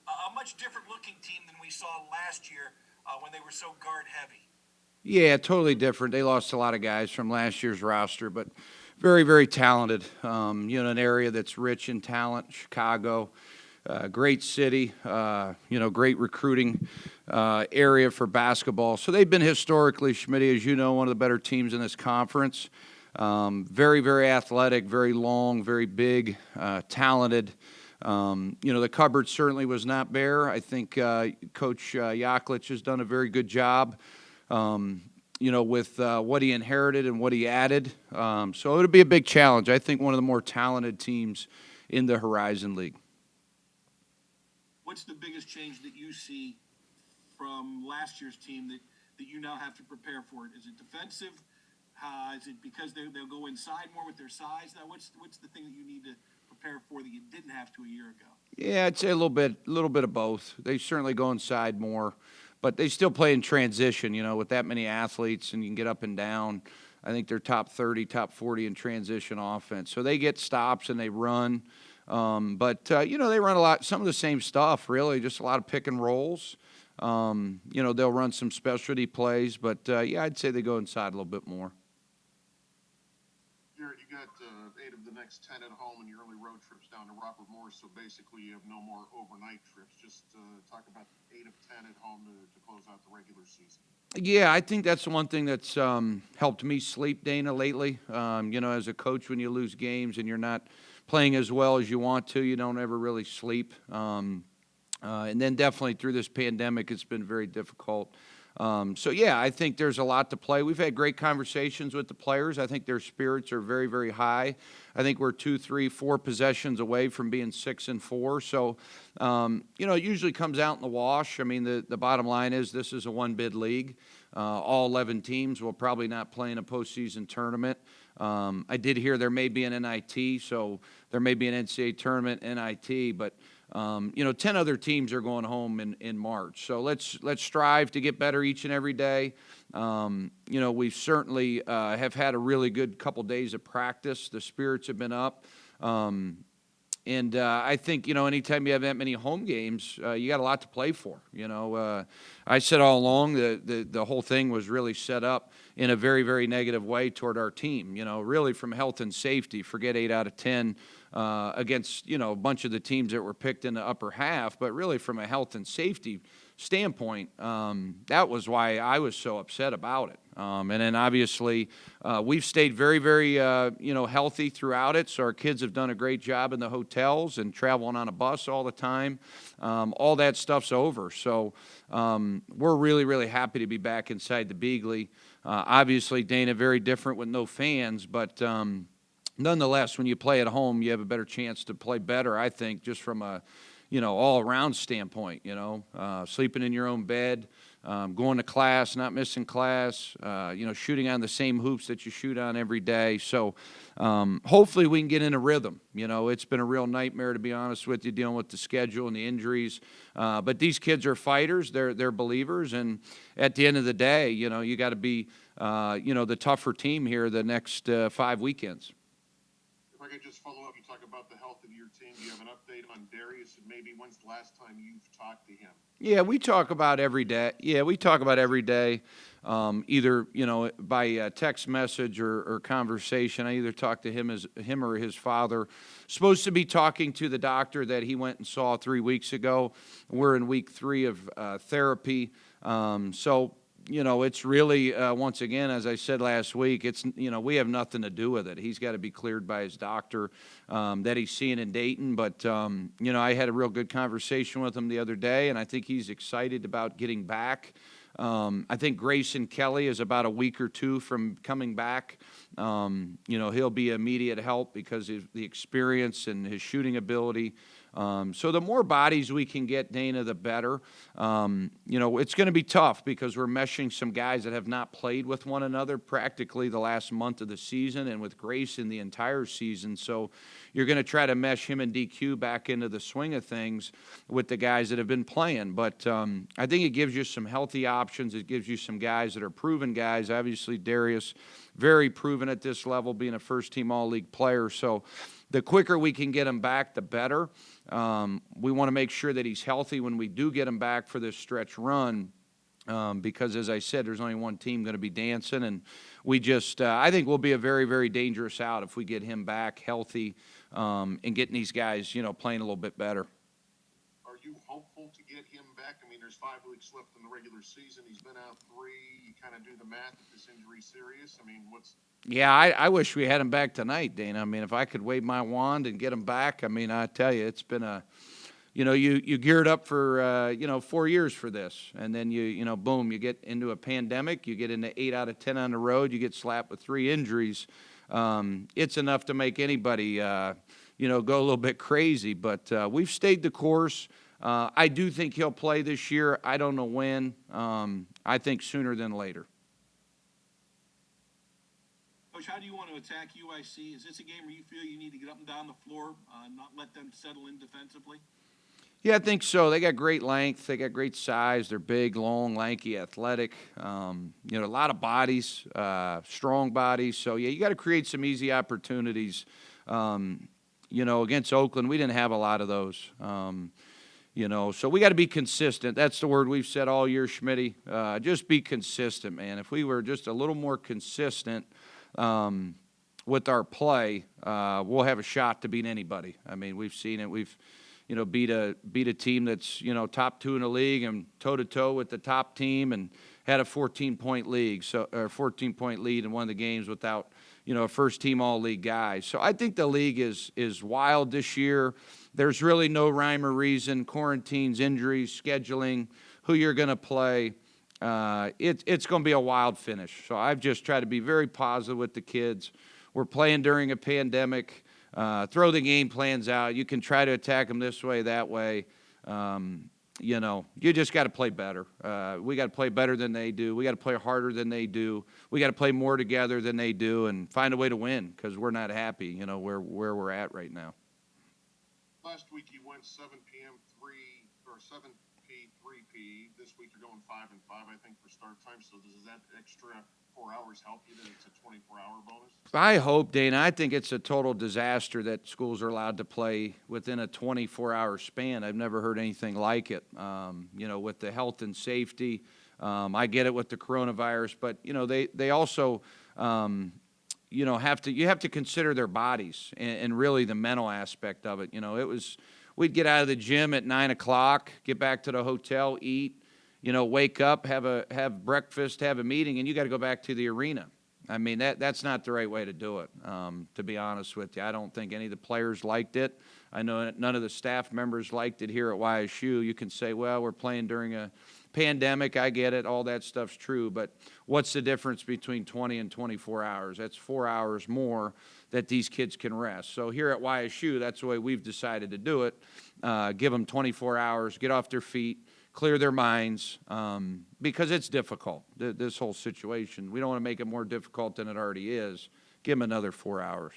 a much different looking team than we saw last year when they were so guard heavy. Yeah, totally different. They lost a lot of guys from last year's roster, but very, very talented. An area that's rich in talent, Chicago, great city, great recruiting area for basketball. So they've been historically, Schmitty, as you know, one of the better teams in this conference. Very, very athletic, very long, very big, talented. The cupboard certainly was not bare. I think Coach Yaklich has done a very good job, with what he inherited and what he added. So it'll be a big challenge. I think one of the more talented teams in the Horizon League. What's the biggest change that you see from last year's team that you now have to prepare for it? Is it defensive? Is it because they'll go inside more with their size? Now, what's the thing that you need to prepare for that you didn't have to a year ago? Yeah, I'd say a little bit of both. They certainly go inside more, but they still play in transition. With that many athletes, and you can get up and down. I think they're top 30, top 40 in transition offense. So they get stops and they run. They run a lot, some of the same stuff, really, just a lot of pick and rolls. They'll run some specialty plays, but I'd say they go inside a little bit more. Jerrod, you got 8 of the next 10 at home and your only road trips down to Robert Morris, so basically you have no more overnight trips. Just talk about 8 of 10 at home to close out the regular season. Yeah, I think that's the one thing that's helped me sleep, Dana, lately. As a coach, when you lose games and you're not playing as well as you want to, you don't ever really sleep. And then definitely through this pandemic, it's been very difficult. I think there's a lot to play. We've had great conversations with the players. I think their spirits are very, very high. I think we're 2, 3, 4 possessions away from being 6-4. So, it usually comes out in the wash. I mean, the bottom line is this is a one-bid league. All 11 teams will probably not play in a postseason tournament. I did hear there may be an NIT, so there may be an NCAA tournament NIT, but 10 other teams are going home in March. So let's strive to get better each and every day. We certainly have had a really good couple days of practice. The spirits have been up. I think, anytime you have that many home games, you got a lot to play for. I said all along the whole thing was really set up in a very, very negative way toward our team. Really from health and safety, forget 8 out of 10 against, a bunch of the teams that were picked in the upper half. But really from a health and safety standpoint, that was why I was so upset about it. And then obviously we've stayed very, very, healthy throughout it. So our kids have done a great job in the hotels and traveling on a bus all the time. All that stuff's over. So we're really, really happy to be back inside the Beagley. Obviously, Dana, very different with no fans, but nonetheless, when you play at home, you have a better chance to play better, I think, just from a all-around standpoint, sleeping in your own bed, going to class, not missing class, shooting on the same hoops that you shoot on every day. So hopefully we can get in a rhythm. It's been a real nightmare, to be honest with you, dealing with the schedule and the injuries. But these kids are fighters. They're believers. And at the end of the day, you got to be, the tougher team here the next 5 weekends. If I could just follow up, you talk about the health of your team. Do you have an update on Darius, and maybe when's the last time you've talked to him? Yeah, we talk about every day. Either by text message or conversation. I either talk to him or his father. Supposed to be talking to the doctor that he went and saw 3 weeks ago. We're in week 3 of therapy. It's really, once again, as I said last week, we have nothing to do with it. He's got to be cleared by his doctor that he's seeing in Dayton. But, I had a real good conversation with him the other day, and I think he's excited about getting back. I think Grayson Kelly is about a week or 2 from coming back. He'll be immediate help because of the experience and his shooting ability. So the more bodies we can get, Dana, the better. It's going to be tough because we're meshing some guys that have not played with one another practically the last month of the season and with Grayson the entire season. So you're going to try to mesh him and DQ back into the swing of things with the guys that have been playing. But I think it gives you some healthy options. It gives you some guys that are proven guys. Obviously, Darius, very proven at this level, being a first-team All-League player. So the quicker we can get him back, the better. We want to make sure that he's healthy when we do get him back for this stretch run. Because, as I said, there's only one team going to be dancing, and we just I think we'll be a very, very dangerous out if we get him back healthy and getting these guys, playing a little bit better. Are you hopeful to get him back? I mean, there's 5 weeks left in the regular season. He's been out 3. You kind of do the math if this injury's serious. I mean, Yeah, I wish we had him back tonight, Dana. I mean, if I could wave my wand and get him back, I mean, I tell you, it's been you geared up for, 4 years for this. And then boom, you get into a pandemic, you get into 8 out of 10 on the road, you get slapped with 3 injuries. It's enough to make anybody, go a little bit crazy. But we've stayed the course. I do think he'll play this year. I don't know when. I think sooner than later. Coach, how do you want to attack UIC? Is this a game where you feel you need to get up and down the floor, not let them settle in defensively? Yeah, I think so. They got great length. They got great size. They're big, long, lanky, athletic. A lot of bodies, strong bodies. So, yeah, you got to create some easy opportunities. Against Oakland, we didn't have a lot of those. So we got to be consistent. That's the word we've said all year, Schmitty. Just be consistent, man. If we were just a little more consistent with our play, we'll have a shot to beat anybody. I mean, we've seen it. We've beat a team that's, top 2 in the league and toe-to-toe with the top team and had a 14-point lead in one of the games without, a first-team all-league guy. So I think the league is wild this year. There's really no rhyme or reason. Quarantines, injuries, scheduling, who you're going to play. It's going to be a wild finish. So I've just tried to be very positive with the kids. We're playing during a pandemic. Throw the game plans out. You can try to attack them this way, that way. You just got to play better. We got to play better than they do. We got to play harder than they do. We got to play more together than they do and find a way to win because we're not happy, where we're at right now. Last week you went 7 p.m. 3 or 7p 3p. This week you're going 5 and 5, I think, for start time. So does that extra 4 hours help you that it's a 24-hour bonus? I hope, Dana. I think it's a total disaster that schools are allowed to play within a 24-hour span. I've never heard anything like it. With the health and safety, I get it with the coronavirus, but they also you have to consider their bodies and really the mental aspect of it. We'd get out of the gym at 9 o'clock, get back to the hotel, eat, wake up, have breakfast, have a meeting, and you got to go back to the arena. I mean, that's not the right way to do it, to be honest with you. I don't think any of the players liked it. I know none of the staff members liked it here at YSU. You can say, well, we're playing during a pandemic. I get it. All that stuff's true. But what's the difference between 20 and 24 hours? That's 4 hours more that these kids can rest. So here at YSU, that's the way we've decided to do it. Give them 24 hours, get off their feet, clear their minds, because it's difficult, this whole situation. We don't want to make it more difficult than it already is. Give them another 4 hours.